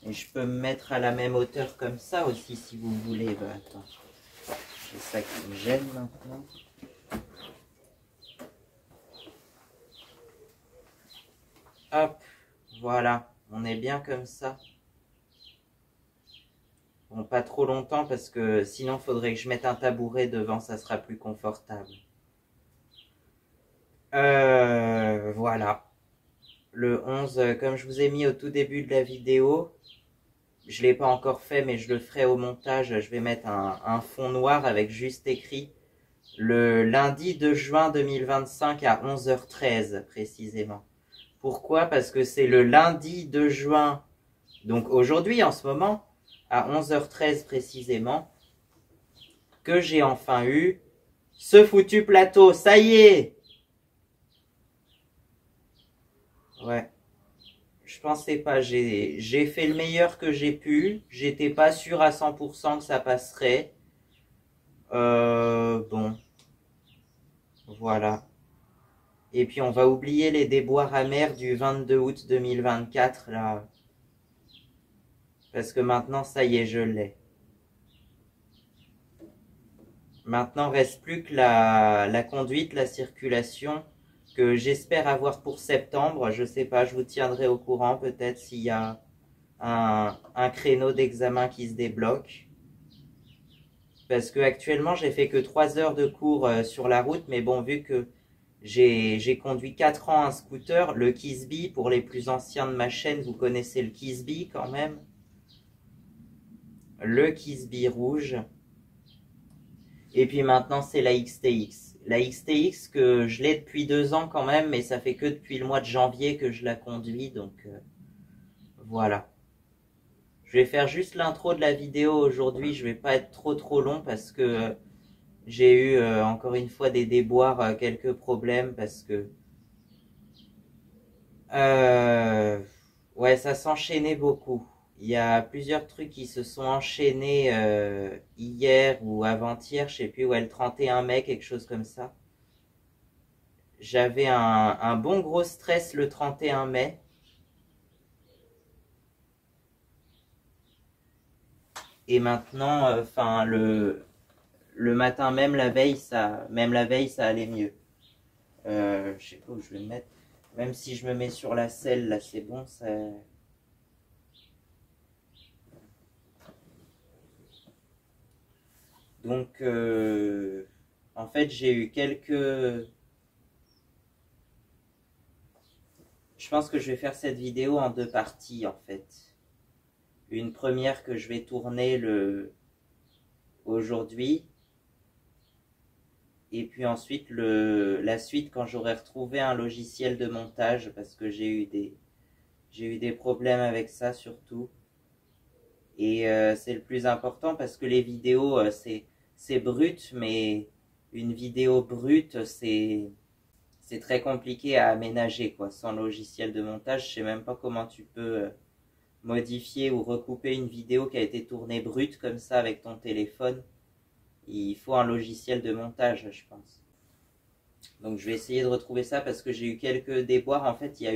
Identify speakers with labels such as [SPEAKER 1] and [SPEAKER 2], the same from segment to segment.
[SPEAKER 1] Et je peux me mettre à la même hauteur comme ça aussi si vous voulez. Bah, attends, c'est ça qui me gêne maintenant. Hop, voilà, on est bien comme ça. Bon, pas trop longtemps parce que sinon il faudrait que je mette un tabouret devant, ça sera plus confortable. Voilà. Le 11, comme je vous ai mis au tout début de la vidéo, je ne l'ai pas encore fait mais je le ferai au montage. Je vais mettre un fond noir avec juste écrit le lundi 2 juin 2025 à 11h13 précisément. Pourquoi? Parce que c'est le lundi 2 juin, donc aujourd'hui en ce moment, à 11h13 précisément, que j'ai enfin eu ce foutu plateau. Ça y est! Ouais. Je pensais pas, j'ai fait le meilleur que j'ai pu. J'étais pas sûr à 100% que ça passerait. Bon. Voilà. Et puis on va oublier les déboires amers du 22 août 2024 là. Parce que maintenant ça y est, je l'ai. Maintenant reste plus que la conduite, la circulation, que j'espère avoir pour septembre. Je sais pas, je vous tiendrai au courant peut-être s'il y a un créneau d'examen qui se débloque. Parce que actuellement j'ai fait que 3 heures de cours sur la route, mais bon, vu que j'ai conduit 4 ans un scooter, le Kisby, pour les plus anciens de ma chaîne, vous connaissez le Kisby quand même. Le Kisby rouge. Et puis maintenant c'est la XTX. La XTX que je l'ai depuis 2 ans quand même, mais ça fait que depuis le mois de janvier que je la conduis, donc voilà. Je vais faire juste l'intro de la vidéo aujourd'hui, je vais pas être trop long parce que j'ai eu encore une fois des déboires, quelques problèmes parce que ouais, ça s'enchaînait beaucoup. Il y a plusieurs trucs qui se sont enchaînés hier ou avant-hier, je sais plus, ouais, le 31 mai, quelque chose comme ça. J'avais un bon gros stress le 31 mai. Et maintenant, enfin, le matin même, la veille, ça allait mieux. Je sais pas où je vais me mettre. Même si je me mets sur la selle, là, c'est bon, ça... Donc, en fait, j'ai eu quelques... Je pense que je vais faire cette vidéo en 2 parties, en fait. Une première que je vais tourner aujourd'hui. Et puis ensuite, la suite quand j'aurai retrouvé un logiciel de montage, parce que j'ai eu des problèmes avec ça surtout. Et c'est le plus important parce que les vidéos, c'est brut, mais une vidéo brute, c'est très compliqué à aménager, quoi. Sans logiciel de montage, je sais même pas comment tu peux modifier ou recouper une vidéo qui a été tournée brute comme ça avec ton téléphone. Il faut un logiciel de montage, je pense. Donc je vais essayer de retrouver ça parce que j'ai eu quelques déboires. En fait, il y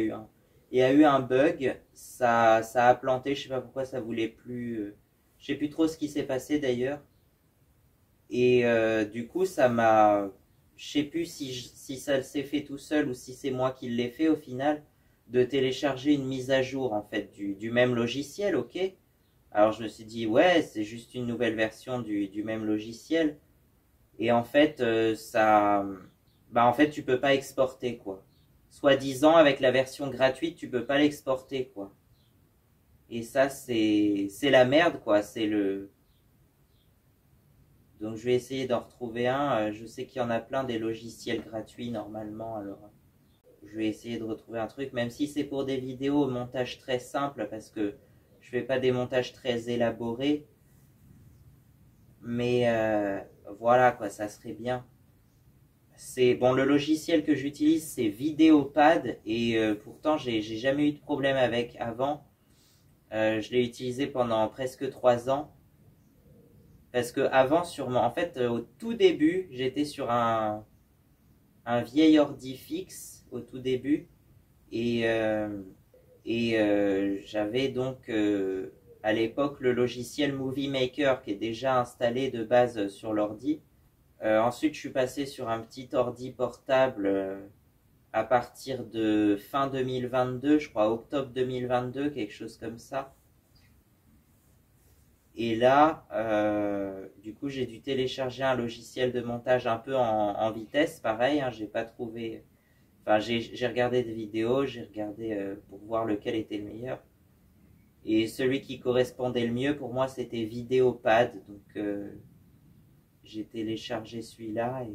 [SPEAKER 1] a eu un bug. Ça a planté. Je sais pas pourquoi ça voulait plus. Je sais plus trop ce qui s'est passé d'ailleurs. Et du coup, ça m'a. Je sais plus si ça s'est fait tout seul ou si c'est moi qui l'ai fait au final, de télécharger une mise à jour en fait du même logiciel, ok. Alors je me suis dit ouais, c'est juste une nouvelle version du même logiciel. Et en fait, bah en fait, tu peux pas exporter quoi. Soi-disant, avec la version gratuite, tu peux pas l'exporter quoi. Et ça, c'est la merde quoi. C'est le. Donc je vais essayer d'en retrouver un. Je sais qu'il y en a plein des logiciels gratuits normalement. Alors je vais essayer de retrouver un truc, même si c'est pour des vidéos au montage très simple, parce que je fais pas des montages très élaborés. Mais voilà quoi, ça serait bien. C'est bon, le logiciel que j'utilise c'est Vidéopad et pourtant j'ai jamais eu de problème avec avant. Je l'ai utilisé pendant presque 3 ans parce que avant sûrement, en fait au tout début j'étais sur un vieil ordi fixe au tout début et j'avais donc à l'époque le logiciel Movie Maker qui est déjà installé de base sur l'ordi. Ensuite, je suis passé sur un petit ordi portable à partir de fin 2022, je crois octobre 2022, quelque chose comme ça. Et là, du coup, j'ai dû télécharger un logiciel de montage un peu en vitesse, pareil, hein, j'ai pas trouvé... Enfin, j'ai regardé des vidéos, j'ai regardé pour voir lequel était le meilleur. Et celui qui correspondait le mieux pour moi, c'était Vidéopad. Donc, j'ai téléchargé celui-là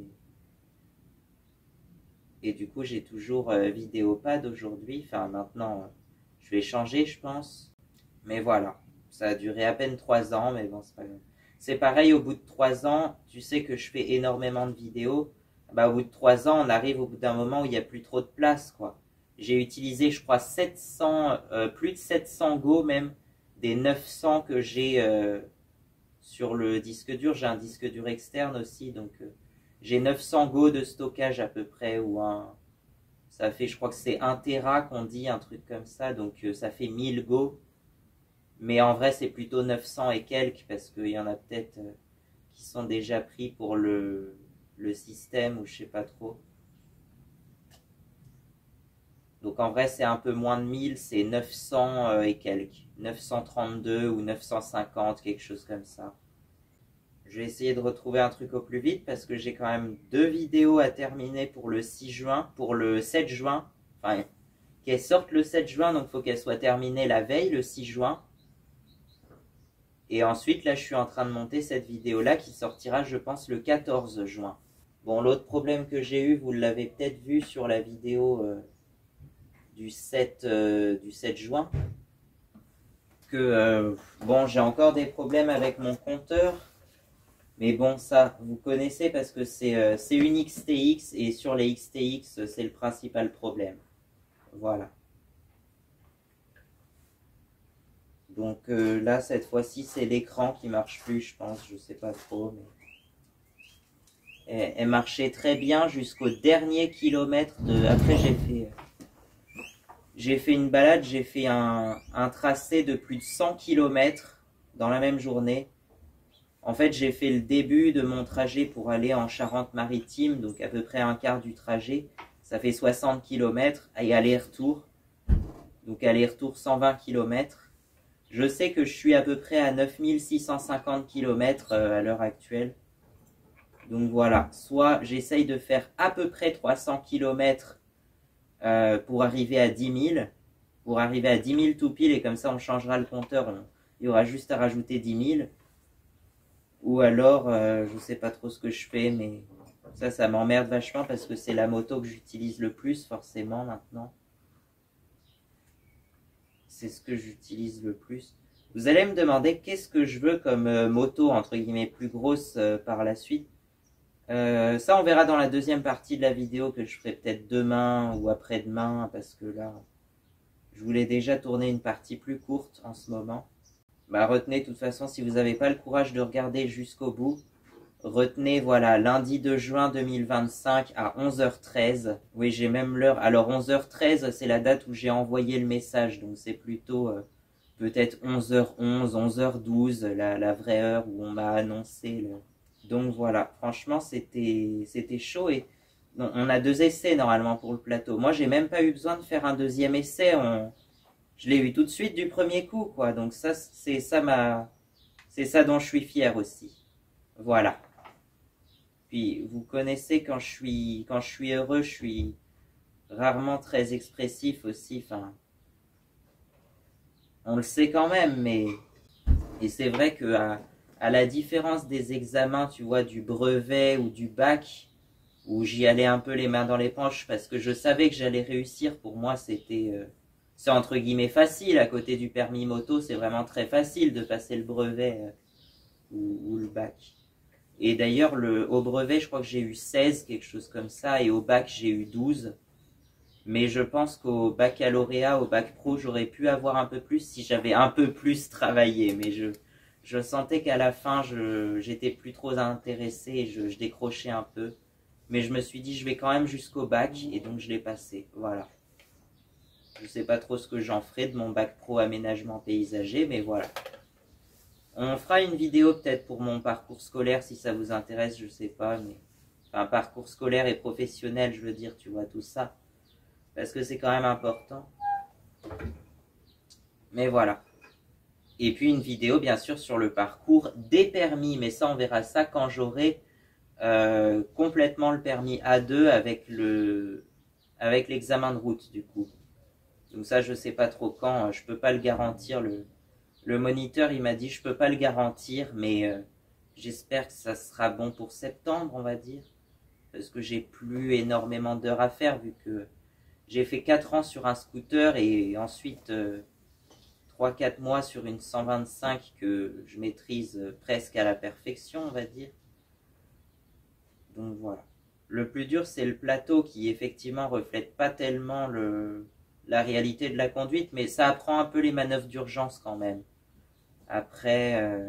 [SPEAKER 1] et du coup, j'ai toujours Vidéopad aujourd'hui. Enfin, maintenant, je vais changer, je pense. Mais voilà, ça a duré à peine 3 ans, mais bon, c'est pas grave. C'est pareil, au bout de 3 ans, tu sais que je fais énormément de vidéos. Bah, au bout de 3 ans, on arrive au bout d'un moment où il n'y a plus trop de place, quoi. J'ai utilisé, je crois, 700, plus de 700 Go même, des 900 que j'ai sur le disque dur. J'ai un disque dur externe aussi, donc j'ai 900 Go de stockage à peu près, ou ça fait, je crois que c'est 1 Tera qu'on dit, un truc comme ça, donc ça fait 1000 Go. Mais en vrai, c'est plutôt 900 et quelques, parce qu'il y en a peut-être qui sont déjà pris pour le système, ou je sais pas trop. Donc en vrai, c'est un peu moins de 1000, c'est 900 et quelques. 932 ou 950, quelque chose comme ça. Je vais essayer de retrouver un truc au plus vite parce que j'ai quand même 2 vidéos à terminer pour le 6 juin, pour le 7 juin. Enfin, qu'elles sortent le 7 juin, donc il faut qu'elles soient terminées la veille, le 6 juin. Et ensuite, là, je suis en train de monter cette vidéo-là qui sortira, je pense, le 14 juin. Bon, l'autre problème que j'ai eu, vous l'avez peut-être vu sur la vidéo du 7 juin, que, bon, j'ai encore des problèmes avec mon compteur. Mais bon, ça, vous connaissez parce que c'est une XTX et sur les XTX, c'est le principal problème. Voilà. Donc là, cette fois-ci, c'est l'écran qui marche plus, je pense. Je sais pas trop, mais... Elle marchait très bien jusqu'au dernier kilomètre de... Après, j'ai fait une balade, j'ai fait un tracé de plus de 100 km dans la même journée. En fait, j'ai fait le début de mon trajet pour aller en Charente-Maritime, donc à peu près un quart du trajet. Ça fait 60 km et aller-retour. Donc aller-retour 120 km. Je sais que je suis à peu près à 9650 km à l'heure actuelle. Donc voilà, soit j'essaye de faire à peu près 300 km pour arriver à 10 000. Pour arriver à 10 000 tout pile et comme ça on changera le compteur. Il y aura juste à rajouter 10 000. Ou alors, je sais pas trop ce que je fais, mais ça m'emmerde vachement parce que c'est la moto que j'utilise le plus, forcément, maintenant. C'est ce que j'utilise le plus. Vous allez me demander qu'est-ce que je veux comme moto, entre guillemets, plus grosse par la suite. Ça, on verra dans la deuxième partie de la vidéo que je ferai peut-être demain ou après-demain, parce que là, je voulais déjà tourner une partie plus courte en ce moment. Bah, retenez, de toute façon, si vous n'avez pas le courage de regarder jusqu'au bout, retenez, voilà, lundi 2 juin 2025 à 11h13. Oui, j'ai même l'heure. Alors, 11h13, c'est la date où j'ai envoyé le message. Donc, c'est plutôt peut-être 11h11, 11h12, la vraie heure où on m'a annoncé. Donc, voilà. Franchement, c'était chaud. Et non, on a 2 essais, normalement, pour le plateau. Moi, j'ai même pas eu besoin de faire un deuxième essai. Je l'ai eu tout de suite du premier coup, quoi. Donc, c'est ça dont je suis fier aussi. Voilà. Puis vous connaissez quand je suis heureux, je suis rarement très expressif aussi. Enfin, on le sait quand même, mais et c'est vrai que à la différence des examens, tu vois, du brevet ou du bac, où j'y allais un peu les mains dans les poches parce que je savais que j'allais réussir. Pour moi, c'est entre guillemets facile. À côté du permis moto, c'est vraiment très facile de passer le brevet ou le bac. Et d'ailleurs, au brevet, je crois que j'ai eu 16, quelque chose comme ça, et au bac, j'ai eu 12. Mais je pense qu'au baccalauréat, au bac pro, j'aurais pu avoir un peu plus si j'avais un peu plus travaillé. Mais je sentais qu'à la fin, j'étais plus trop intéressé et je décrochais un peu. Mais je me suis dit, je vais quand même jusqu'au bac, et donc je l'ai passé. Voilà. Je sais pas trop ce que j'en ferai de mon bac pro aménagement paysager, mais voilà. On fera une vidéo peut-être pour mon parcours scolaire si ça vous intéresse, je sais pas, mais enfin parcours scolaire et professionnel, je veux dire, tu vois tout ça, parce que c'est quand même important. Mais voilà. Et puis une vidéo bien sûr sur le parcours des permis, mais ça on verra ça quand j'aurai complètement le permis A2 avec l'examen de route du coup. Donc ça je sais pas trop quand, je peux pas le garantir. Le moniteur il m'a dit je peux pas le garantir, mais j'espère que ça sera bon pour septembre on va dire, parce que j'ai plus énormément d'heures à faire vu que j'ai fait 4 ans sur un scooter et ensuite 3-4 mois sur une 125 que je maîtrise presque à la perfection on va dire. Donc voilà. Le plus dur c'est le plateau qui effectivement reflète pas tellement la réalité de la conduite, mais ça apprend un peu les manœuvres d'urgence quand même. Après,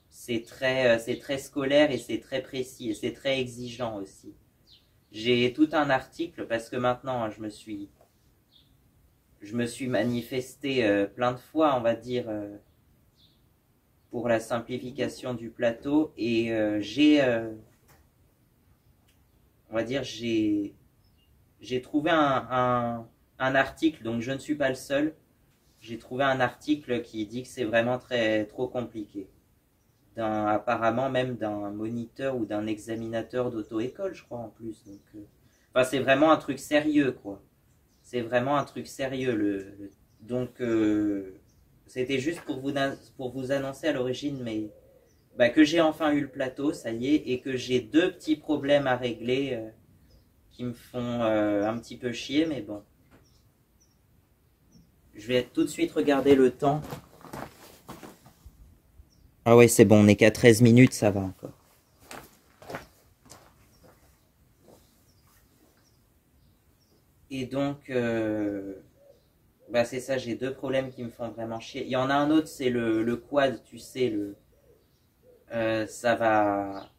[SPEAKER 1] c'est très scolaire et c'est très précis et c'est très exigeant aussi. J'ai tout un article parce que maintenant hein, je me suis manifesté plein de fois, on va dire, pour la simplification du plateau et on va dire, j'ai trouvé un article, donc je ne suis pas le seul. J'ai trouvé un article qui dit que c'est vraiment trop compliqué. Apparemment même d'un moniteur ou d'un examinateur d'auto-école, je crois en plus. Donc, enfin, c'est vraiment un truc sérieux, quoi. C'est vraiment un truc sérieux. Donc, c'était juste pour vous annoncer à l'origine, mais que j'ai enfin eu le plateau, ça y est, et que j'ai 2 petits problèmes à régler qui me font un petit peu chier, mais bon. Je vais tout de suite regarder le temps. Ah ouais, c'est bon, on n'est qu'à 13 minutes, ça va encore. Et donc, c'est ça, j'ai 2 problèmes qui me font vraiment chier. Il y en a un autre, c'est le quad, tu sais, ça va...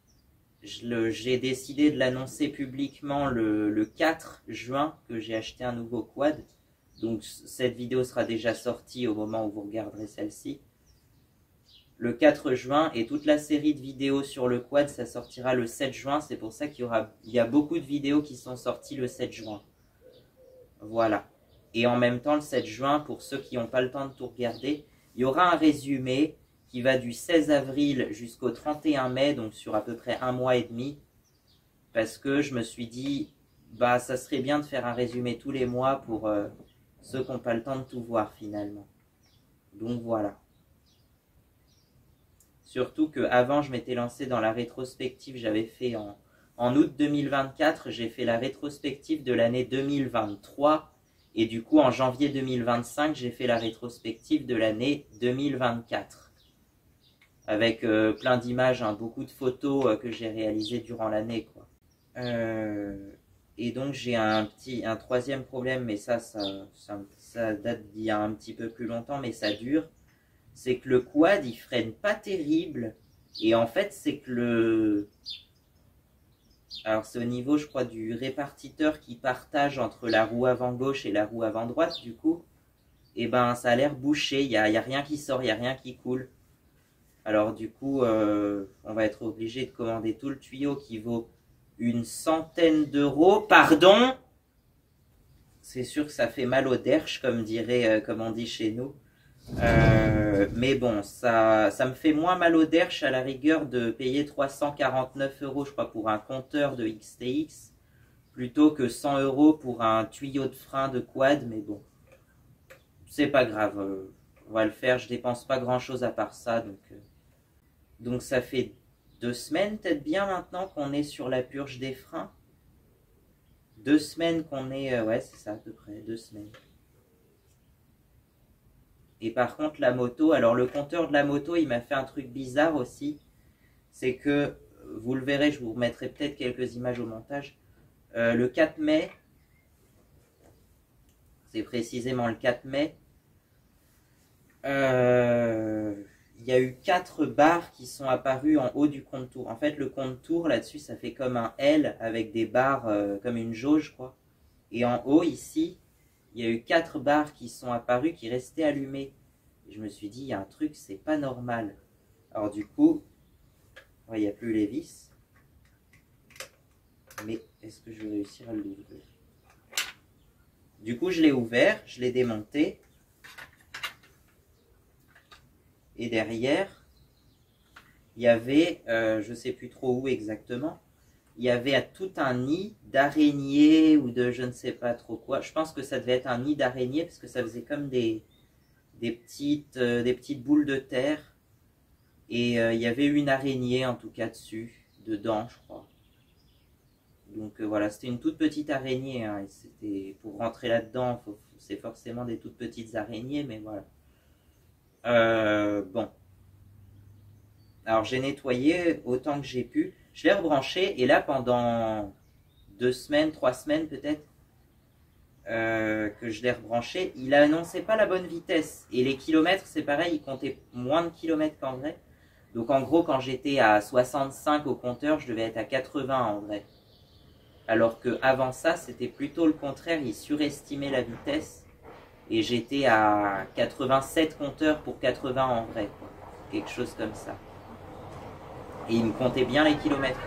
[SPEAKER 1] J'ai décidé de l'annoncer publiquement le 4 juin que j'ai acheté un nouveau quad. Donc cette vidéo sera déjà sortie au moment où vous regarderez celle-ci. Le 4 juin et toute la série de vidéos sur le quad, ça sortira le 7 juin. C'est pour ça qu'il y a beaucoup de vidéos qui sont sorties le 7 juin. Voilà. Et en même temps, le 7 juin, pour ceux qui n'ont pas le temps de tout regarder, il y aura un résumé qui va du 16 avril jusqu'au 31 mai, donc sur à peu près 1 mois et demi. Parce que je me suis dit, ça serait bien de faire un résumé tous les mois pour ceux qui n'ont pas le temps de tout voir finalement. Donc voilà. Surtout qu'avant, je m'étais lancé dans la rétrospective, j'avais fait en août 2024, j'ai fait la rétrospective de l'année 2023. Et du coup, en janvier 2025, j'ai fait la rétrospective de l'année 2024. Avec plein d'images, hein, beaucoup de photos que j'ai réalisées durant l'année, quoi. Et donc j'ai un 3e problème, mais ça date d'il y a un petit peu plus longtemps, mais ça dure. C'est que le quad, il freine pas terrible. Et en fait, c'est que alors c'est au niveau, je crois, du répartiteur qui partage entre la roue avant gauche et la roue avant droite, du coup. Et ça a l'air bouché, il y a rien qui sort, il n'y a rien qui coule. Alors du coup, on va être obligé de commander tout le tuyau qui vaut une centaine d'euros. Pardon? C'est sûr que ça fait mal au derche, comme on dit chez nous. Mais bon, ça me fait moins mal au derche à la rigueur de payer 349 euros, je crois, pour un compteur de XTX, plutôt que 100 euros pour un tuyau de frein de quad. Mais bon, c'est pas grave, on va le faire. Je dépense pas grand chose à part ça, donc ça fait 2 semaines, peut-être bien maintenant, qu'on est sur la purge des freins. 2 semaines qu'on est... ouais, c'est ça à peu près, 2 semaines. Et par contre, la moto... Alors, le compteur de la moto, il m'a fait un truc bizarre aussi. C'est que, vous le verrez, je vous remettrai peut-être quelques images au montage. Le 4 mai, c'est précisément le 4 mai, il y a eu 4 barres qui sont apparues en haut du compte-tour. En fait, le compte-tour, là-dessus, ça fait comme un L avec des barres, comme une jauge, quoi. Et en haut, ici, il y a eu 4 barres qui sont apparues, qui restaient allumées. Et je me suis dit, il y a un truc, c'est pas normal. Alors du coup, il n'y a plus les vis. Mais est-ce que je vais réussir à l'ouvrir? Du coup, je l'ai ouvert, je l'ai démonté. Et derrière, il y avait, je ne sais plus trop où exactement, il y avait tout un nid d'araignées ou de je ne sais pas trop quoi. Je pense que ça devait être un nid d'araignées parce que ça faisait comme des petites boules de terre. Et il y avait une araignée en tout cas dessus, dedans je crois. Donc voilà, c'était une toute petite araignée. Hein, et c'était, pour rentrer là-dedans, c'est forcément des toutes petites araignées, mais voilà. Bon. Alors j'ai nettoyé autant que j'ai pu. Je l'ai rebranché et là pendant 2 semaines, 3 semaines peut-être que je l'ai rebranché, il annonçait pas la bonne vitesse. Et les kilomètres, c'est pareil, il comptait moins de kilomètres qu'en vrai. Donc en gros, quand j'étais à 65 au compteur, je devais être à 80 en vrai. Alors que avant ça, c'était plutôt le contraire, il surestimait la vitesse. Et j'étais à 87 compteurs pour 80 en vrai, quoi. Quelque chose comme ça. Et il me comptait bien les kilomètres.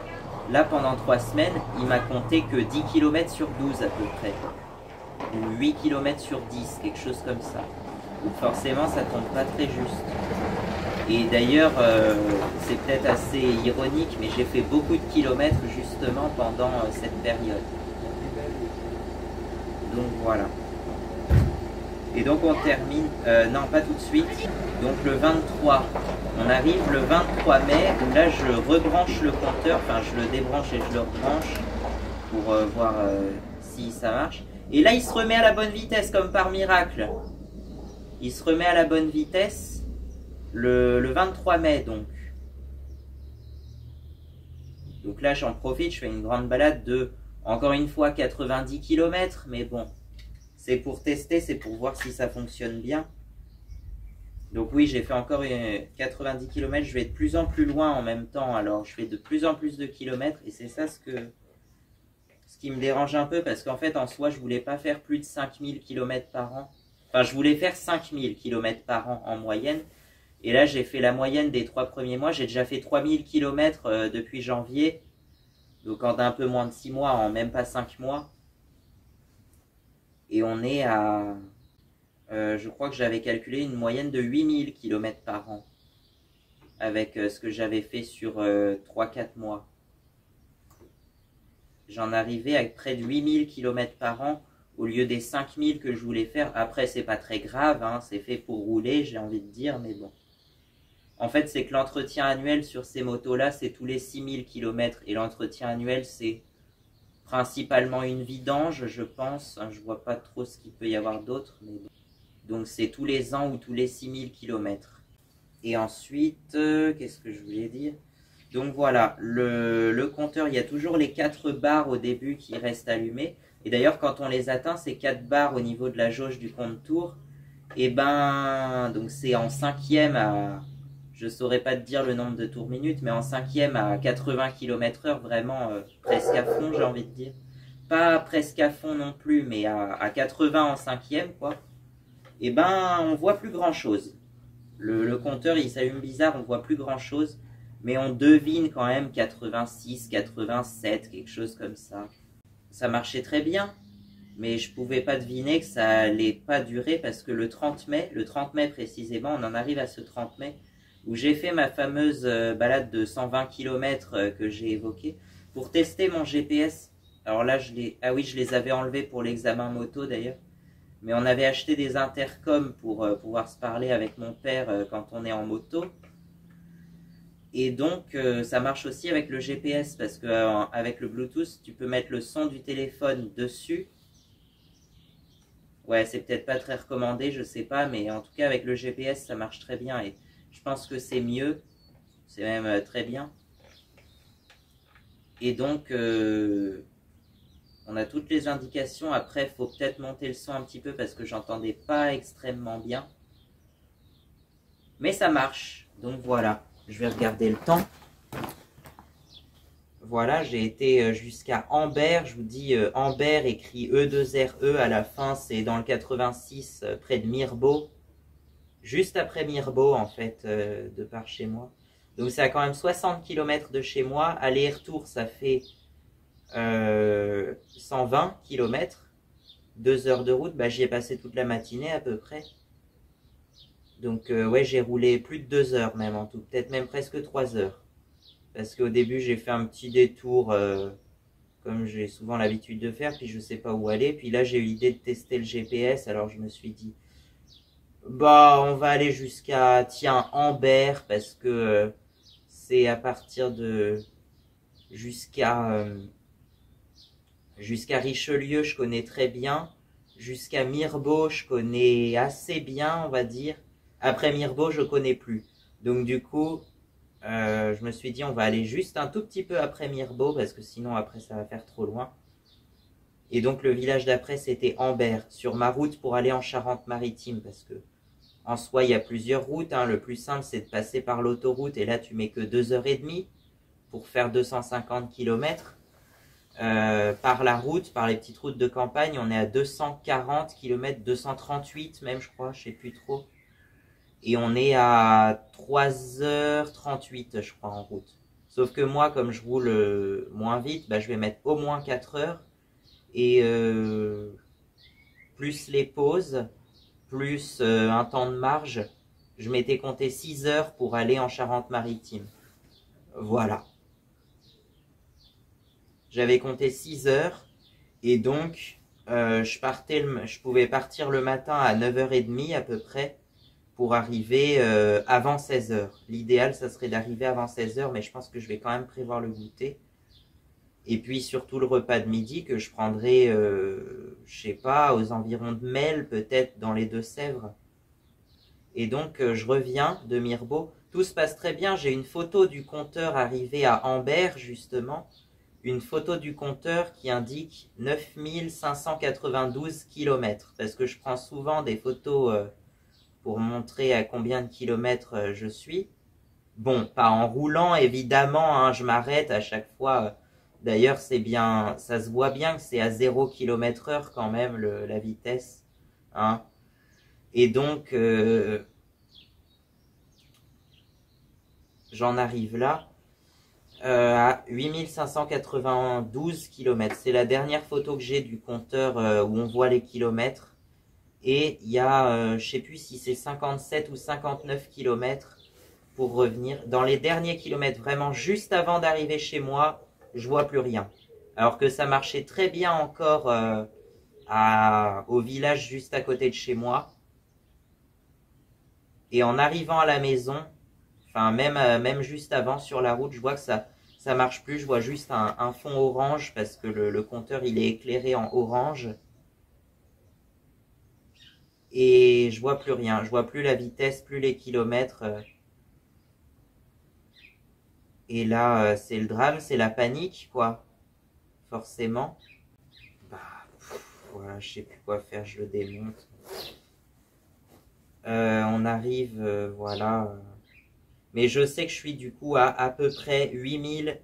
[SPEAKER 1] Là, pendant 3 semaines, il m'a compté que 10 km sur 12 à peu près. Ou 8 km sur 10, quelque chose comme ça. Donc forcément, ça tombe pas très juste. Et d'ailleurs, c'est peut-être assez ironique, mais j'ai fait beaucoup de kilomètres justement pendant cette période. Donc voilà. Et donc on termine, non pas tout de suite, donc le 23. On arrive le 23 mai, où là je rebranche le compteur, enfin je le débranche et je le rebranche pour voir si ça marche. Et là il se remet à la bonne vitesse comme par miracle. Il se remet à la bonne vitesse le 23 mai donc. Donc là j'en profite, je fais une grande balade de, encore une fois, 90 km, mais bon, c'est pour tester, c'est pour voir si ça fonctionne bien. Donc oui, j'ai fait encore 90 km, je vais de plus en plus loin en même temps, alors je fais de plus en plus de kilomètres, et c'est ça ce qui me dérange un peu, parce qu'en fait, en soi, je voulais pas faire plus de 5000 km par an. Enfin, je voulais faire 5000 km par an en moyenne, et là, j'ai fait la moyenne des 3 premiers mois, j'ai déjà fait 3000 km depuis janvier, donc en un peu moins de 6 mois, en même pas 5 mois, et on est à... je crois que j'avais calculé une moyenne de 8000 km par an avec ce que j'avais fait sur 3-4 mois. J'en arrivais à près de 8000 km par an au lieu des 5000 que je voulais faire. Après, c'est pas très grave, hein, c'est fait pour rouler, j'ai envie de dire, mais bon. En fait, c'est que l'entretien annuel sur ces motos-là, c'est tous les 6000 km. Et l'entretien annuel, c'est principalement une vidange, je pense. Je vois pas trop ce qu'il peut y avoir d'autre, mais bon. Donc c'est tous les ans ou tous les 6000 km. Et ensuite, qu'est-ce que je voulais dire? Donc voilà, le compteur, il y a toujours les 4 barres au début qui restent allumées. Et d'ailleurs, quand on les atteint, ces 4 barres au niveau de la jauge du compte-tour, et ben, donc c'est en cinquième à, je saurais pas te dire le nombre de tours minutes, mais en cinquième à 80 km/h, vraiment presque à fond, j'ai envie de dire. Pas presque à fond non plus, mais à 80 en cinquième, quoi. Et ben on voit plus grand chose. Le compteur il s'allume bizarre, on voit plus grand chose, mais on devine quand même 86, 87, quelque chose comme ça. Ça marchait très bien, mais je pouvais pas deviner que ça allait pas durer parce que le 30 mai précisément, on en arrive à ce 30 mai, où j'ai fait ma fameuse balade de 120 km que j'ai évoquée, pour tester mon GPS. Alors là, je les avais enlevés pour l'examen moto d'ailleurs. Mais on avait acheté des intercoms pour pouvoir se parler avec mon père quand on est en moto. Et donc, ça marche aussi avec le GPS, parce qu'avec le Bluetooth, tu peux mettre le son du téléphone dessus. Ouais, c'est peut-être pas très recommandé, je sais pas, mais en tout cas, avec le GPS, ça marche très bien. Et je pense que c'est mieux, c'est même très bien. Et donc... on a toutes les indications. Après, il faut peut-être monter le son un petit peu parce que j'entendais pas extrêmement bien. Mais ça marche. Donc voilà. Je vais regarder le temps. voilà, j'ai été jusqu'à Ambert, je vous dis Ambert écrit E2RE à la fin, c'est dans le 86 près de Mirbeau, juste après Mirbeau en fait, de par chez moi. Donc c'est à quand même 60 km de chez moi, aller et retour ça fait 120 km, 2 heures de route, bah, j'y ai passé toute la matinée à peu près. Donc ouais, j'ai roulé plus de 2 heures même en tout, peut-être même presque 3 heures. Parce qu'au début j'ai fait un petit détour comme j'ai souvent l'habitude de faire, puis je sais pas où aller. Puis là j'ai eu l'idée de tester le GPS, alors je me suis dit, bah on va aller jusqu'à, tiens, Ambert, parce que c'est à partir de jusqu'à Richelieu, je connais très bien. Jusqu'à Mirbeau, je connais assez bien, on va dire. Après Mirbeau, je connais plus. Donc du coup, je me suis dit, on va aller juste un tout petit peu après Mirbeau, parce que sinon après ça va faire trop loin. Et donc le village d'après, c'était Ambert, sur ma route pour aller en Charente-Maritime, parce que en soi, il y a plusieurs routes, hein. Le plus simple, c'est de passer par l'autoroute, et là, tu mets que 2 h 30 pour faire 250 km. Par la route, par les petites routes de campagne, on est à 240 km, 238 même, je crois, je sais plus trop. Et on est à 3 h 38, je crois, en route. Sauf que moi, comme je roule moins vite, bah, je vais mettre au moins 4 heures. Et plus les pauses, plus un temps de marge, je m'étais compté 6 heures pour aller en Charente-Maritime. Voilà. J'avais compté 6 heures et donc je pouvais partir le matin à 9 h 30 à peu près pour arriver avant 16 heures. L'idéal, ça serait d'arriver avant 16 heures, mais je pense que je vais quand même prévoir le goûter. Et puis surtout le repas de midi que je prendrai, je sais pas, aux environs de Melle, peut-être dans les Deux-Sèvres. Et donc je reviens de Mirbeau. Tout se passe très bien. J'ai une photo du compteur arrivé à Ambert, justement. Une photo du compteur qui indique 9592 km. Parce que je prends souvent des photos pour montrer à combien de kilomètres je suis. Bon, pas en roulant évidemment, hein, je m'arrête à chaque fois. D'ailleurs, c'est bien, ça se voit bien que c'est à 0 km/h quand même la vitesse. Hein. Et donc, j'en arrive là à 8592 km. C'est la dernière photo que j'ai du compteur où on voit les kilomètres. Et il y a, je sais plus si c'est 57 ou 59 km pour revenir. Dans les derniers kilomètres, vraiment juste avant d'arriver chez moi, je vois plus rien. Alors que ça marchait très bien encore au village juste à côté de chez moi. Et en arrivant à la maison, enfin même juste avant sur la route, je vois que ça marche plus. Je vois juste un fond orange parce que le compteur il est éclairé en orange. Et je vois plus rien. Je vois plus la vitesse, plus les kilomètres. Et là, c'est le drame, c'est la panique, quoi. Forcément. Bah, voilà, je sais plus quoi faire, je le démonte. On arrive, voilà. Mais je sais que je suis du coup à peu près 9000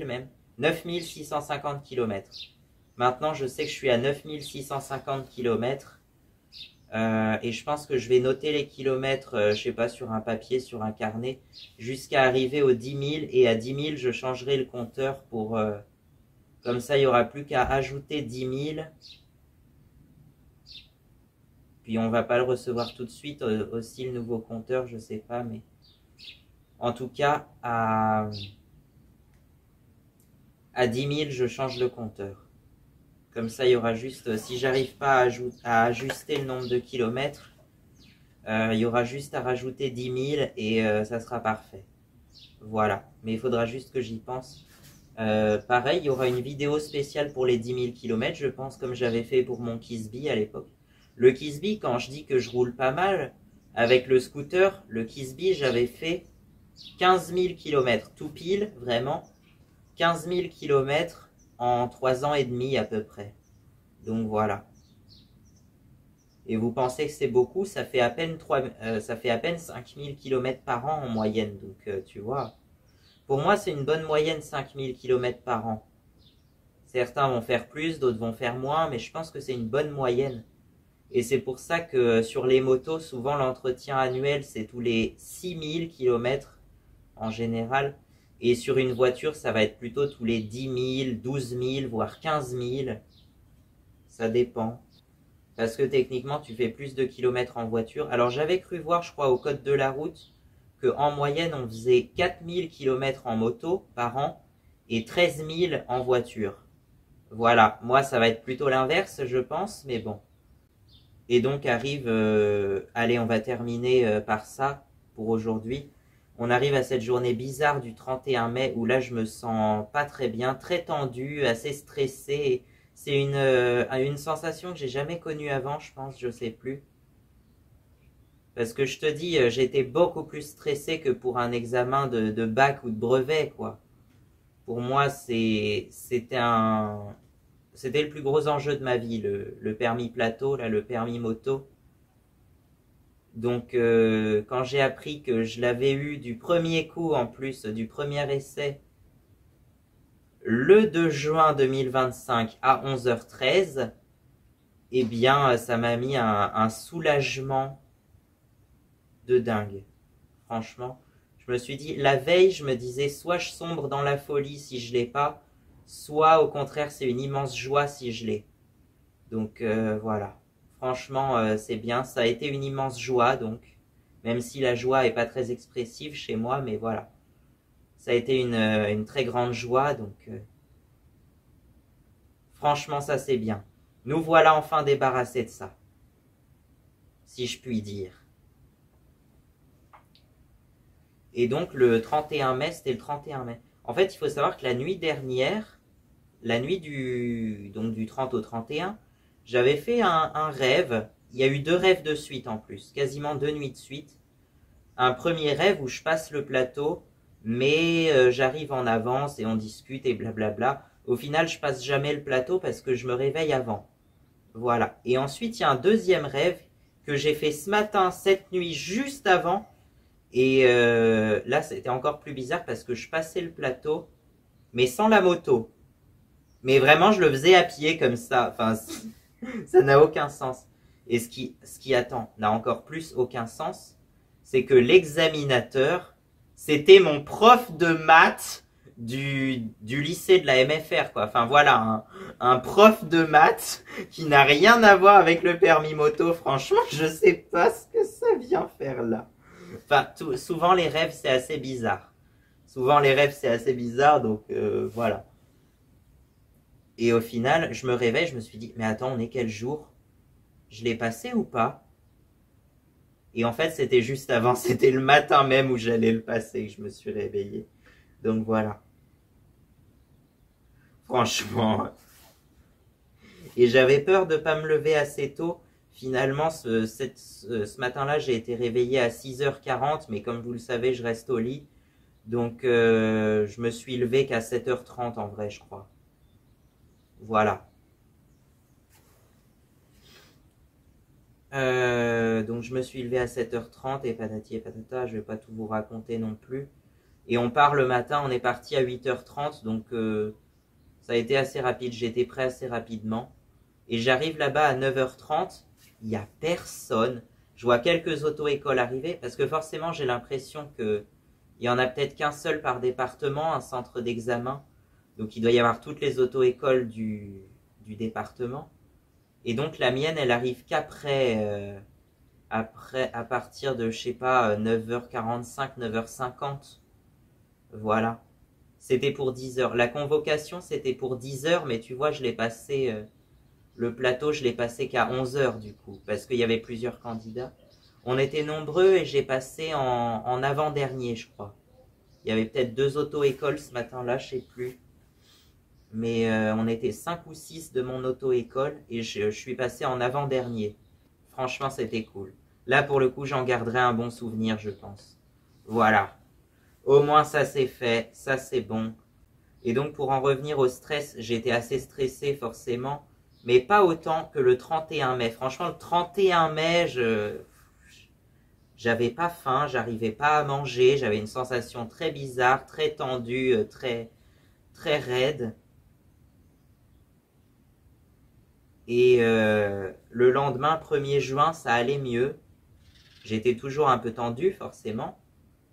[SPEAKER 1] même, 9650 km. Maintenant, je sais que je suis à 9650 km. Et je pense que je vais noter les kilomètres, je sais pas, sur un papier, sur un carnet, jusqu'à arriver aux 10 000. Et à 10 000, je changerai le compteur pour... comme ça, il n'y aura plus qu'à ajouter 10 000. Puis on va pas le recevoir tout de suite, aussi le nouveau compteur, je sais pas, mais... En tout cas, à 10 000, je change le compteur. Comme ça, il y aura juste, si j'arrive pas à ajuster le nombre de kilomètres, il y aura juste à rajouter 10 000 et ça sera parfait. Voilà, mais il faudra juste que j'y pense. Pareil, il y aura une vidéo spéciale pour les 10 000 km, je pense, comme j'avais fait pour mon Kisby à l'époque. Le Kisby, quand je dis que je roule pas mal, avec le scooter, le Kisby, j'avais fait 15 000 km, tout pile, vraiment. 15 000 km en 3 ans et demi à peu près. Donc voilà. Et vous pensez que c'est beaucoup, ça fait à peine 5 000 km par an en moyenne. Donc tu vois, Pour moi, c'est une bonne moyenne 5000 km par an. Certains vont faire plus, d'autres vont faire moins, mais je pense que c'est une bonne moyenne. Et c'est pour ça que sur les motos, souvent l'entretien annuel, c'est tous les 6000 km en général. Et sur une voiture, ça va être plutôt tous les 10 000, 12 000, voire 15 000. Ça dépend. Parce que techniquement, tu fais plus de kilomètres en voiture. Alors j'avais cru voir, je crois, au code de la route, qu'en moyenne, on faisait 4000 km en moto par an et 13 000 en voiture. Voilà, moi ça va être plutôt l'inverse, je pense, mais bon. Et donc arrive, allez, on va terminer par ça pour aujourd'hui. On arrive à cette journée bizarre du 31 mai où là je me sens pas très bien, très tendu, assez stressé. C'est une sensation que j'ai jamais connue avant, je pense, je sais plus. Parce que je te dis, j'étais beaucoup plus stressé que pour un examen de bac ou de brevet, quoi. Pour moi, c'était le plus gros enjeu de ma vie, le permis plateau, là, le permis moto. Donc, quand j'ai appris que je l'avais eu du premier coup, en plus, du premier essai, le 2 juin 2025 à 11h13, eh bien, ça m'a mis un soulagement de dingue. Franchement, je me suis dit, la veille, je me disais, soit je sombre dans la folie si je l'ai pas, soit au contraire, c'est une immense joie si je l'ai. Donc voilà, franchement, c'est bien. Ça a été une immense joie, donc, même si la joie est pas très expressive chez moi, mais voilà. Ça a été une très grande joie, donc franchement, ça c'est bien. Nous voilà enfin débarrassés de ça, si je puis dire. Et donc le 31 mai, c'était le 31 mai. En fait, il faut savoir que la nuit dernière, la nuit du 30 au 31, j'avais fait un rêve. Il y a eu 2 rêves de suite en plus, quasiment 2 nuits de suite. Un premier rêve où je passe le plateau, mais j'arrive en avance et on discute et blablabla. Au final, je passe jamais le plateau parce que je me réveille avant. Voilà. Et ensuite, il y a un deuxième rêve que j'ai fait ce matin, cette nuit, juste avant. Et là, c'était encore plus bizarre parce que je passais le plateau, mais sans la moto. Mais vraiment, je le faisais à pied comme ça. Enfin, ça n'a aucun sens. Et ce qui attend n'a encore plus aucun sens, c'est que l'examinateur, c'était mon prof de maths du lycée de la MFR, quoi. Enfin voilà, un prof de maths qui n'a rien à voir avec le permis moto. Franchement, je sais pas ce que ça vient faire là. Enfin, souvent les rêves, c'est assez bizarre. Souvent les rêves, c'est assez bizarre, donc voilà. Et au final, je me réveille, je me suis dit, mais attends, on est quel jour? Je l'ai passé ou pas? Et en fait, c'était juste avant, c'était le matin même où j'allais le passer que je me suis réveillé. Donc voilà. Franchement. Et j'avais peur de ne pas me lever assez tôt. Finalement, ce matin-là, j'ai été réveillé à 6h40, mais comme vous le savez, je reste au lit. Donc, je me suis levé qu'à 7h30 en vrai, je crois. Voilà. Donc, je me suis levé à 7h30 et patati et patata, je vais pas tout vous raconter non plus. Et on part le matin, on est parti à 8h30, donc ça a été assez rapide, j'étais prêt assez rapidement. Et j'arrive là-bas à 9h30, il n'y a personne. Je vois quelques auto-écoles arriver, parce que forcément j'ai l'impression qu'il y en a peut-être qu'un seul par département, un centre d'examen. Donc il doit y avoir toutes les auto-écoles du département. Et donc la mienne, elle arrive qu'après, à partir de, je sais pas, 9h45, 9h50. Voilà. C'était pour 10h. La convocation, c'était pour 10h, mais tu vois, je l'ai passé, le plateau, je l'ai passé qu'à 11h du coup, parce qu'il y avait plusieurs candidats. On était nombreux et j'ai passé en avant-dernier, je crois. Il y avait peut-être 2 auto-écoles ce matin-là, je sais plus. Mais on était 5 ou 6 de mon auto-école et je suis passé en avant-dernier. Franchement, c'était cool. Là, pour le coup, j'en garderai un bon souvenir, je pense. Voilà. Au moins, ça c'est fait, ça c'est bon. Et donc, pour en revenir au stress, j'étais assez stressé forcément, mais pas autant que le 31 mai. Franchement, le 31 mai, j'avais pas faim, j'arrivais pas à manger, j'avais une sensation très bizarre, très tendue, très raide. Et le lendemain, 1er juin, ça allait mieux. J'étais toujours un peu tendu, forcément.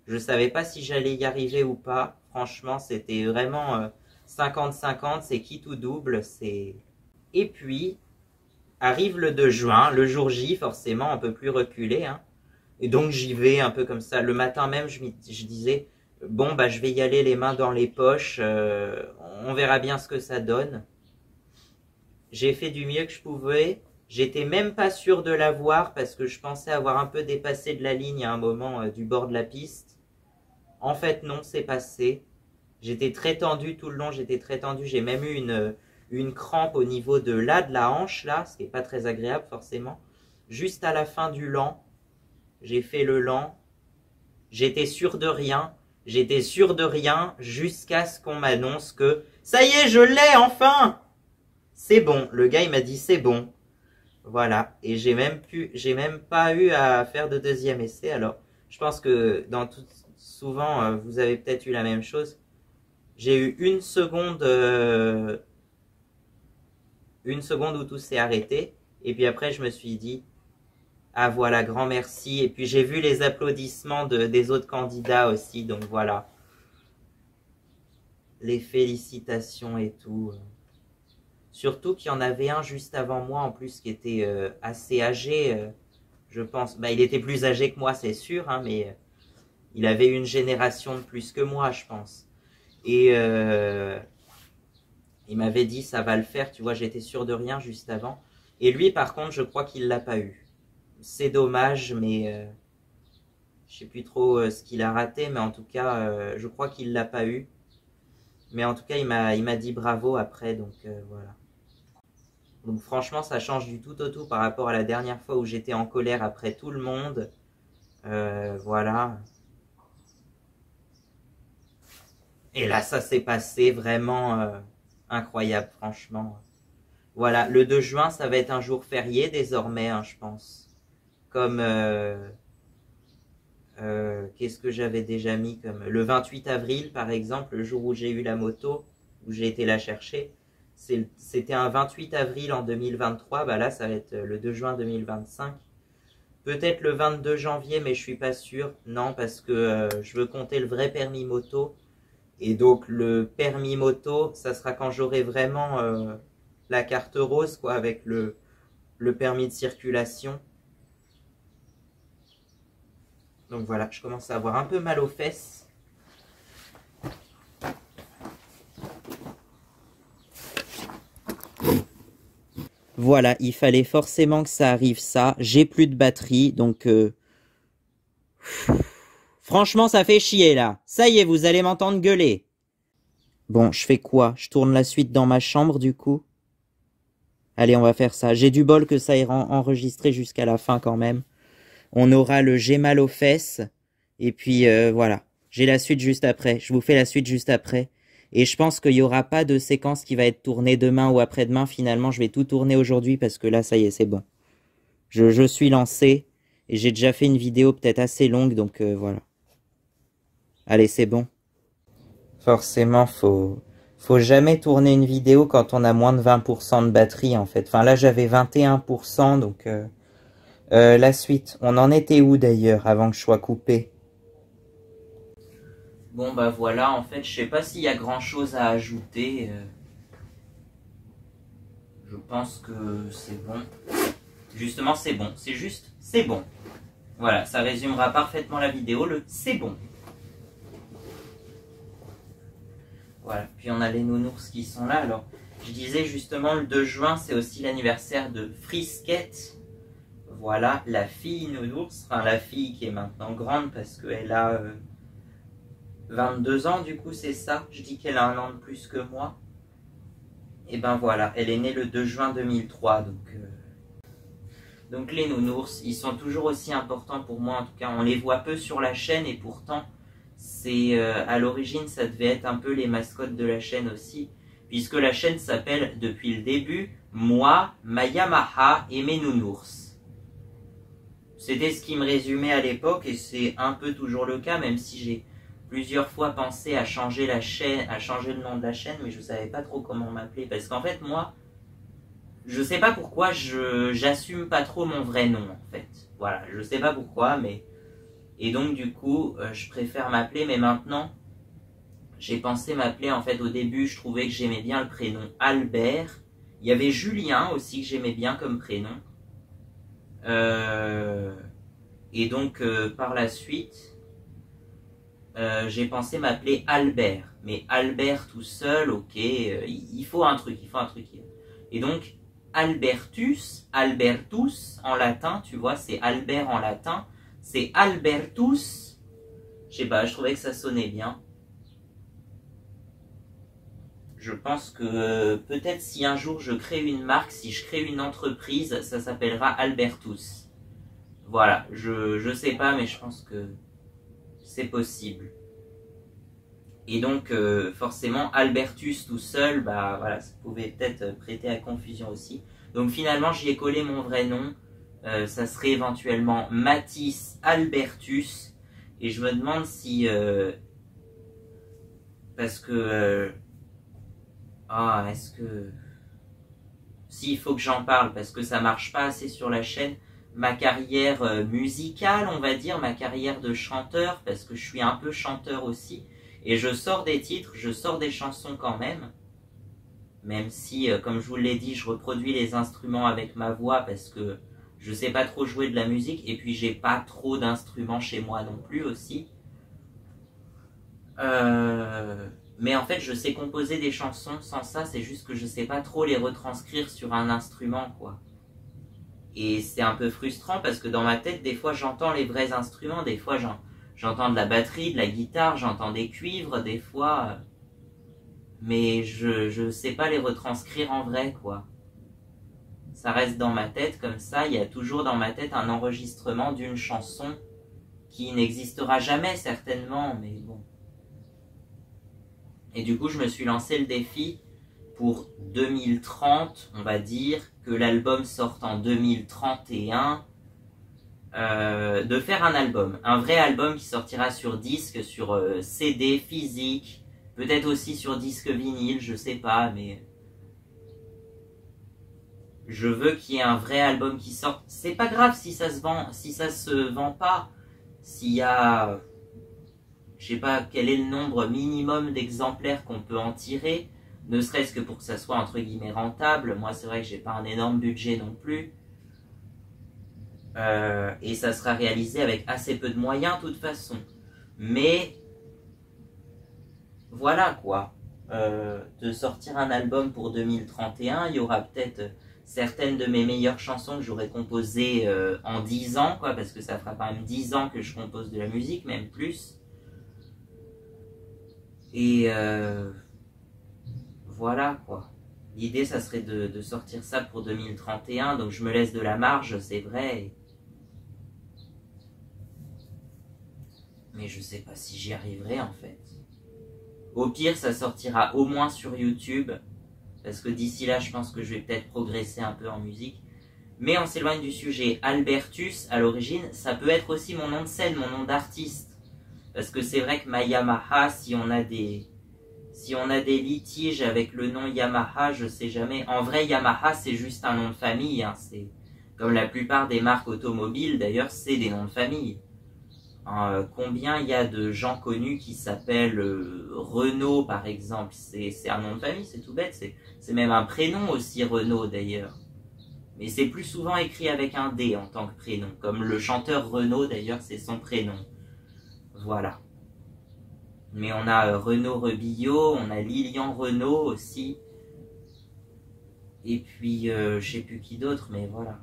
[SPEAKER 1] Je ne savais pas si j'allais y arriver ou pas. Franchement, c'était vraiment 50-50, c'est qui tout double. Et puis, arrive le 2 juin, le jour J, forcément, on ne peut plus reculer. Hein. Et donc, j'y vais un peu comme ça. Le matin même, je disais, bon, bah, je vais y aller les mains dans les poches. On verra bien ce que ça donne. J'ai fait du mieux que je pouvais. J'étais même pas sûr de l'avoir parce que je pensais avoir un peu dépassé de la ligne à un moment du bord de la piste. En fait, non, c'est passé. J'étais très tendu tout le long, j'étais très tendu. J'ai même eu une crampe au niveau de là, de la hanche, là, ce qui n'est pas très agréable forcément. Juste à la fin du lent, j'ai fait le lent. J'étais sûr de rien. J'étais sûr de rien jusqu'à ce qu'on m'annonce que « Ça y est, je l'ai enfin !» C'est bon. Le gars, il m'a dit « C'est bon ». Voilà. Et j'ai même pas eu à faire de deuxième essai. Alors, je pense que souvent, vous avez peut-être eu la même chose. J'ai eu une seconde où tout s'est arrêté. Et puis après, je me suis dit, ah voilà, grand merci. Et puis j'ai vu les applaudissements des autres candidats aussi. Donc voilà. Les félicitations et tout. Surtout qu'il y en avait un juste avant moi en plus qui était assez âgé. Je pense. Bah, il était plus âgé que moi, c'est sûr. Hein, mais il avait une génération de plus que moi, je pense. Et il m'avait dit ça va le faire, tu vois, j'étais sûr de rien juste avant. Et lui, par contre, je crois qu'il l'a pas eu. C'est dommage, mais je sais plus trop ce qu'il a raté, mais en tout cas, je crois qu'il l'a pas eu. Mais en tout cas, il m'a dit bravo après, donc voilà. Donc franchement, ça change du tout au tout par rapport à la dernière fois où j'étais en colère après tout le monde. Voilà. Et là, ça s'est passé vraiment incroyable, franchement. Voilà, le 2 juin, ça va être un jour férié désormais, hein, je pense. Comme, qu'est-ce que j'avais déjà mis comme... Le 28 avril, par exemple, le jour où j'ai eu la moto, où j'ai été la chercher. C'était un 28 avril en 2023, bah là, ça va être le 2 juin 2025. Peut-être le 22 janvier, mais je suis pas sûr. Non, parce que je veux compter le vrai permis moto. Et donc le permis moto, ça sera quand j'aurai vraiment la carte rose, quoi, avec le permis de circulation. Donc voilà, je commence à avoir un peu mal aux fesses. Voilà, il fallait forcément que ça arrive ça. J'ai plus de batterie, donc... Franchement, ça fait chier, là. Ça y est, vous allez m'entendre gueuler. Bon, je fais quoi? Je tourne la suite dans ma chambre, du coup? Allez, on va faire ça. J'ai du bol que ça ait enregistré jusqu'à la fin, quand même. On aura le j'ai mal aux fesses. Et puis, voilà. J'ai la suite juste après. Je vous fais la suite juste après. Et je pense qu'il n'y aura pas de séquence qui va être tournée demain ou après-demain. Finalement, je vais tout tourner aujourd'hui parce que là, ça y est, c'est bon. Je suis lancé. Et j'ai déjà fait une vidéo peut-être assez longue, donc voilà. Allez, c'est bon. Forcément, faut jamais tourner une vidéo quand on a moins de 20% de batterie, en fait. Enfin, là, j'avais 21%, donc... la suite, on en était où d'ailleurs, avant que je sois coupé? Bon, bah voilà, en fait, je sais pas s'il y a grand-chose à ajouter. Je pense que c'est bon. Justement, c'est bon. C'est juste, c'est bon. Voilà, ça résumera parfaitement la vidéo, le c'est bon. Voilà, puis on a les nounours qui sont là. Alors, je disais justement, le 2 juin, c'est aussi l'anniversaire de Frisquette. Voilà, la fille nounours, enfin la fille qui est maintenant grande parce qu'elle a 22 ans, du coup, c'est ça. Je dis qu'elle a un an de plus que moi. Et ben voilà, elle est née le 2 juin 2003, donc les nounours, ils sont toujours aussi importants pour moi, en tout cas, on les voit peu sur la chaîne et pourtant, c'est à l'origine, ça devait être un peu les mascottes de la chaîne aussi, puisque la chaîne s'appelle depuis le début, moi, ma Yamaha et mes nounours. C'était ce qui me résumait à l'époque et c'est un peu toujours le cas, même si j'ai plusieurs fois pensé à changer la chaîne, à changer le nom de la chaîne, mais je savais pas trop comment m'appeler. Parce qu'en fait, moi, je sais pas pourquoi j'assume pas trop mon vrai nom, en fait. Voilà, je sais pas pourquoi, mais... Et donc, du coup, je préfère m'appeler, mais maintenant, j'ai pensé m'appeler, en fait, au début, je trouvais que j'aimais bien le prénom Albert. Il y avait Julien aussi que j'aimais bien comme prénom. Et donc, par la suite, j'ai pensé m'appeler Albert. Mais Albert tout seul, ok, il faut un truc, Et donc, Albertus en latin, tu vois, c'est Albert en latin, c'est Albertus. Je sais pas, je trouvais que ça sonnait bien. Je pense que peut-être si un jour je crée une marque, si je crée une entreprise, ça s'appellera Albertus. Voilà, je sais pas, mais je pense que c'est possible. Et donc, forcément, Albertus tout seul, bah voilà, ça pouvait peut-être prêter à confusion aussi. Donc finalement, j'y ai collé mon vrai nom. Ça serait éventuellement Mathis Albertus. Et je me demande si... parce que... est-ce que... S'il faut que j'en parle, parce que ça marche pas assez sur la chaîne, ma carrière musicale, on va dire, ma carrière de chanteur, parce que je suis un peu chanteur aussi, et je sors des titres, je sors des chansons quand même, si, comme je vous l'ai dit, je reproduis les instruments avec ma voix, parce que je sais pas trop jouer de la musique, et puis j'ai pas trop d'instruments chez moi non plus aussi. Mais en fait, je sais composer des chansons sans ça, c'est juste que je sais pas trop les retranscrire sur un instrument, quoi. Et c'est un peu frustrant parce que dans ma tête, des fois, j'entends les vrais instruments, des fois, j'entends de la batterie, de la guitare, j'entends des cuivres, des fois... mais je sais pas les retranscrire en vrai, quoi. Ça reste dans ma tête comme ça, il y a toujours dans ma tête un enregistrement d'une chanson qui n'existera jamais, certainement, mais bon. Et du coup, je me suis lancé le défi pour 2030, on va dire, que l'album sorte en 2031, de faire un album. Un vrai album qui sortira sur disque, sur CD physique, peut-être aussi sur disque vinyle, je sais pas, mais... Je veux qu'il y ait un vrai album qui sorte. C'est pas grave si ça se vend pas, s'il y a... Je sais pas quel est le nombre minimum d'exemplaires qu'on peut en tirer, ne serait-ce que pour que ça soit entre guillemets rentable. Moi, c'est vrai que j'ai pas un énorme budget non plus. Et ça sera réalisé avec assez peu de moyens, de toute façon. Mais, voilà quoi. De sortir un album pour 2031, il y aura peut-être certaines de mes meilleures chansons que j'aurais composées en 10 ans, quoi, parce que ça fera quand même 10 ans que je compose de la musique, même plus. Et voilà quoi. L'idée, ça serait de sortir ça pour 2031, donc je me laisse de la marge, c'est vrai. Mais je sais pas si j'y arriverai en fait. Au pire, ça sortira au moins sur YouTube, parce que d'ici là, je pense que je vais peut-être progresser un peu en musique. Mais on s'éloigne du sujet. Albertus, à l'origine, ça peut être aussi mon nom de scène, mon nom d'artiste. Parce que c'est vrai que ma Yamaha, si on a des litiges avec le nom Yamaha, je sais jamais. En vrai, Yamaha, c'est juste un nom de famille. Hein. C'est comme la plupart des marques automobiles, d'ailleurs, c'est des noms de famille. Combien il y a de gens connus qui s'appellent Renault, par exemple? C'est un nom de famille, c'est tout bête. C'est même un prénom aussi, Renault, d'ailleurs. Mais c'est plus souvent écrit avec un D en tant que prénom. Comme le chanteur Renault, d'ailleurs, c'est son prénom. Voilà. Mais on a Renaud Rebillot, on a Lilian Renaud aussi. Et puis, je sais plus qui d'autre, mais voilà.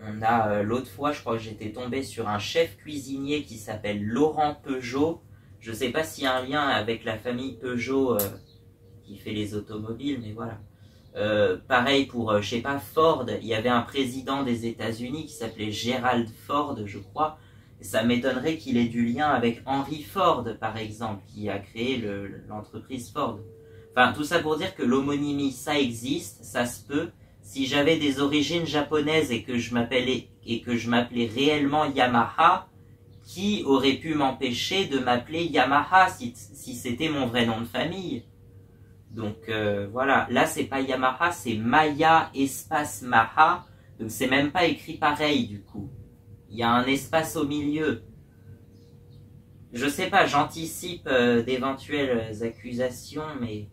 [SPEAKER 1] On a, l'autre fois, je crois que j'étais tombé sur un chef cuisinier qui s'appelle Laurent Peugeot. Je sais pas s'il y a un lien avec la famille Peugeot qui fait les automobiles, mais voilà. Pareil pour, je sais pas, Ford. Il y avait un président des États-Unis qui s'appelait Gerald Ford, je crois. Et ça m'étonnerait qu'il ait du lien avec Henry Ford, par exemple, qui a créé l'entreprise Ford. Enfin, tout ça pour dire que l'homonymie, ça existe, ça se peut. Si j'avais des origines japonaises et que je m'appelais réellement Yamaha, qui aurait pu m'empêcher de m'appeler Yamaha si c'était mon vrai nom de famille? Donc voilà, là c'est pas Yamaha, c'est Maya espace Maha, donc c'est même pas écrit pareil du coup. Il y a un espace au milieu. Je sais pas, j'anticipe d'éventuelles accusations, mais...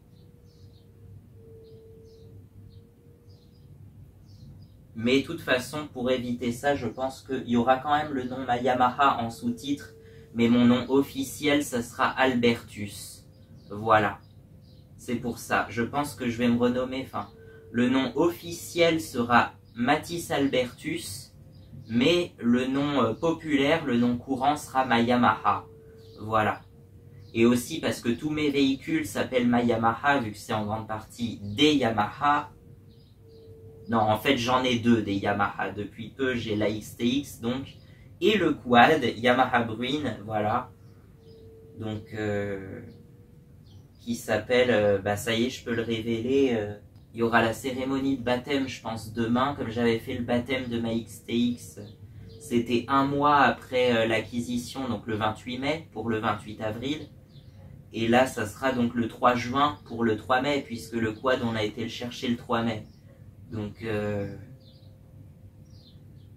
[SPEAKER 1] Mais de toute façon, pour éviter ça, je pense qu'il y aura quand même le nom Yamaha en sous-titre, mais mon nom officiel, ça sera Albertus. Voilà. C'est pour ça. Je pense que je vais me renommer, enfin, le nom officiel sera Mathis Albertus, mais le nom populaire, le nom courant sera Yamaha. Voilà. Et aussi parce que tous mes véhicules s'appellent Yamaha, vu que c'est en grande partie des Yamaha. Non, en fait, j'en ai deux des Yamaha. Depuis peu, j'ai la XTX, donc, et le quad, Yamaha Bruin, voilà. Donc, qui s'appelle, bah ça y est, je peux le révéler, il y aura la cérémonie de baptême, je pense, demain, comme j'avais fait le baptême de ma XTX. C'était un mois après l'acquisition, donc le 28 mai, pour le 28 avril. Et là, ça sera donc le 3 juin pour le 3 mai, puisque le quad, on a été le chercher le 3 mai. Donc,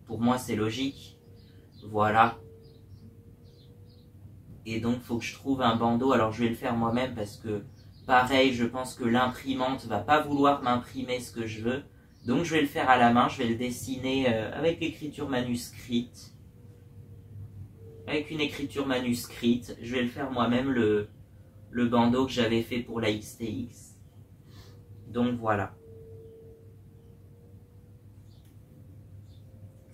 [SPEAKER 1] pour moi, c'est logique. Voilà. Et donc, il faut que je trouve un bandeau. Alors, je vais le faire moi-même parce que, pareil, je pense que l'imprimante va pas vouloir m'imprimer ce que je veux. Donc, je vais le faire à la main. Je vais le dessiner avec l'écriture manuscrite. Avec une écriture manuscrite. Je vais le faire moi-même, le bandeau que j'avais fait pour la XTX. Donc, voilà.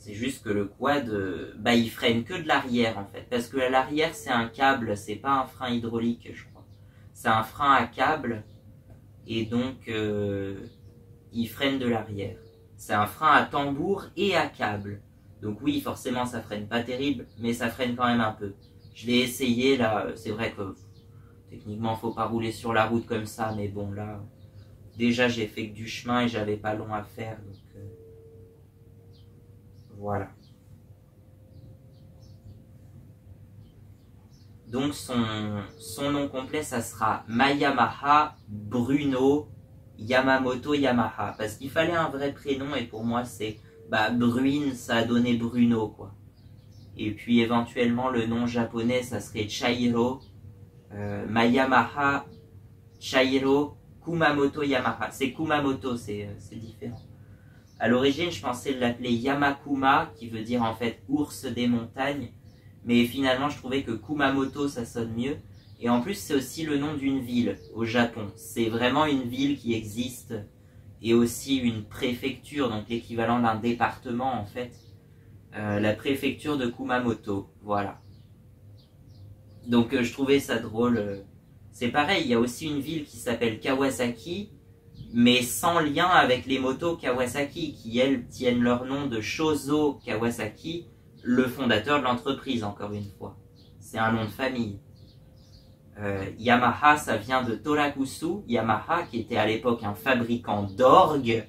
[SPEAKER 1] C'est juste que le quad, bah, il freine que de l'arrière en fait. Parce que à l'arrière, c'est un câble, c'est pas un frein hydraulique, je crois. C'est un frein à câble, et donc il freine de l'arrière. C'est un frein à tambour et à câble. Donc oui, forcément, ça freine pas terrible, mais ça freine quand même un peu. Je l'ai essayé là, c'est vrai que techniquement, faut pas rouler sur la route comme ça, mais bon là, déjà j'ai fait que du chemin et j'avais pas long à faire, donc... Voilà. Donc son nom complet, ça sera Yamaha Bruno Yamamoto Yamaha. Parce qu'il fallait un vrai prénom et pour moi c'est Bruin, ça a donné Bruno quoi. Et puis éventuellement le nom japonais, ça serait Chairo. Yamaha Chairo Kumamoto Yamaha. C'est Kumamoto, c'est différent. À l'origine, je pensais l'appeler Yamakuma, qui veut dire en fait ours des montagnes. Mais finalement, je trouvais que Kumamoto, ça sonne mieux. Et en plus, c'est aussi le nom d'une ville au Japon. C'est vraiment une ville qui existe. Et aussi une préfecture, donc l'équivalent d'un département en fait. La préfecture de Kumamoto, voilà. Donc je trouvais ça drôle. C'est pareil, il y a aussi une ville qui s'appelle Kawasaki, mais sans lien avec les motos Kawasaki, qui elles tiennent leur nom de Shozo Kawasaki, le fondateur de l'entreprise, encore une fois. C'est un nom de famille. Yamaha, ça vient de Torakusu Yamaha, qui était à l'époque un fabricant d'orgues,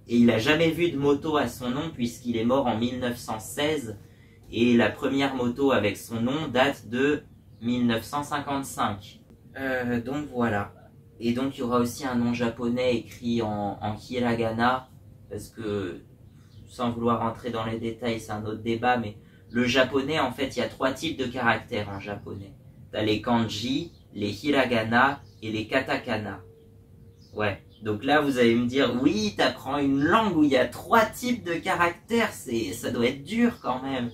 [SPEAKER 1] et il n'a jamais vu de moto à son nom, puisqu'il est mort en 1916, et la première moto avec son nom date de 1955. Donc voilà. Et donc il y aura aussi un nom japonais écrit en hiragana, parce que, sans vouloir rentrer dans les détails, c'est un autre débat, mais le japonais, en fait, il y a 3 types de caractères en japonais. T'as les kanji, les hiragana et les katakana. Ouais, donc là vous allez me dire, oui, t'apprends une langue où il y a 3 types de caractères, ça doit être dur quand même.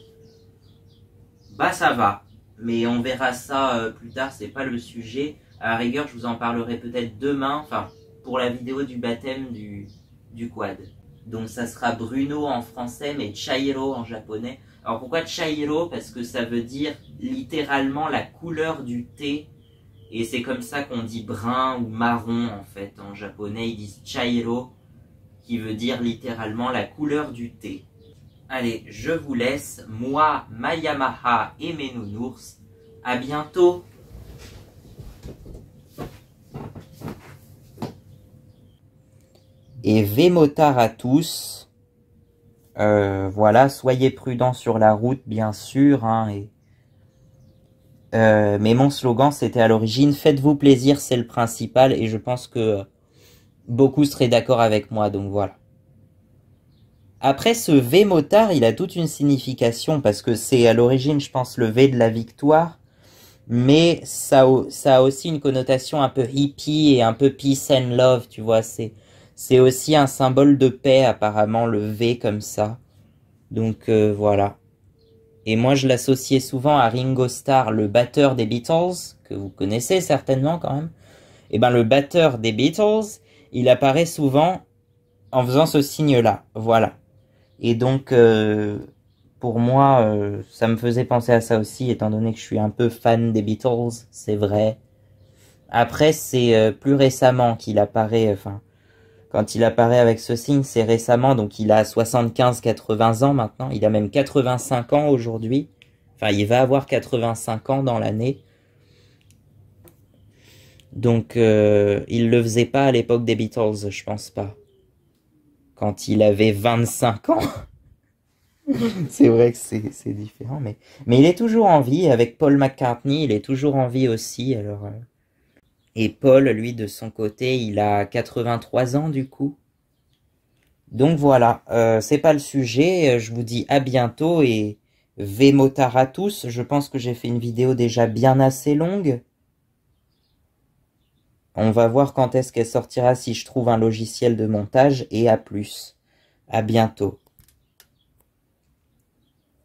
[SPEAKER 1] Bah ça va, mais on verra ça plus tard, c'est pas le sujet. À la rigueur, je vous en parlerai peut-être demain, enfin, pour la vidéo du baptême du quad. Donc ça sera Bruno en français, mais Chairo en japonais. Alors pourquoi Chairo? Parce que ça veut dire littéralement la couleur du thé. Et c'est comme ça qu'on dit brun ou marron en fait. En japonais, ils disent Chairo, qui veut dire littéralement la couleur du thé. Allez, je vous laisse. Moi, ma Yamaha et mes nounours. À bientôt! Et V motard à tous. Voilà, soyez prudents sur la route, bien sûr. Hein, mais mon slogan, c'était à l'origine, faites-vous plaisir, c'est le principal. Et je pense que beaucoup seraient d'accord avec moi, donc voilà. Après, ce V motard, il a toute une signification, parce que c'est à l'origine, je pense, le V de la victoire. Mais ça a aussi une connotation un peu hippie et un peu peace and love, tu vois. C'est aussi un symbole de paix, apparemment, le V comme ça. Donc voilà. Et moi, je l'associais souvent à Ringo Starr, le batteur des Beatles, que vous connaissez certainement quand même. Et ben le batteur des Beatles, il apparaît souvent en faisant ce signe-là. Voilà. Et donc, pour moi, ça me faisait penser à ça aussi, étant donné que je suis un peu fan des Beatles, c'est vrai. Après, c'est plus récemment qu'il apparaît, enfin, quand il apparaît avec ce signe, c'est récemment, donc il a 75-80 ans maintenant, il a même 85 ans aujourd'hui. Enfin, il va avoir 85 ans dans l'année. Donc, il le faisait pas à l'époque des Beatles, je pense pas. Quand il avait 25 ans. C'est vrai que c'est différent, mais il est toujours en vie. Avec Paul McCartney, il est toujours en vie aussi. Alors, et Paul, lui, de son côté, il a 83 ans du coup. Donc voilà, c'est pas le sujet. Je vous dis à bientôt et Vémotard à tous. Je pense que j'ai fait une vidéo déjà bien assez longue. On va voir quand est-ce qu'elle sortira si je trouve un logiciel de montage et à plus. À bientôt.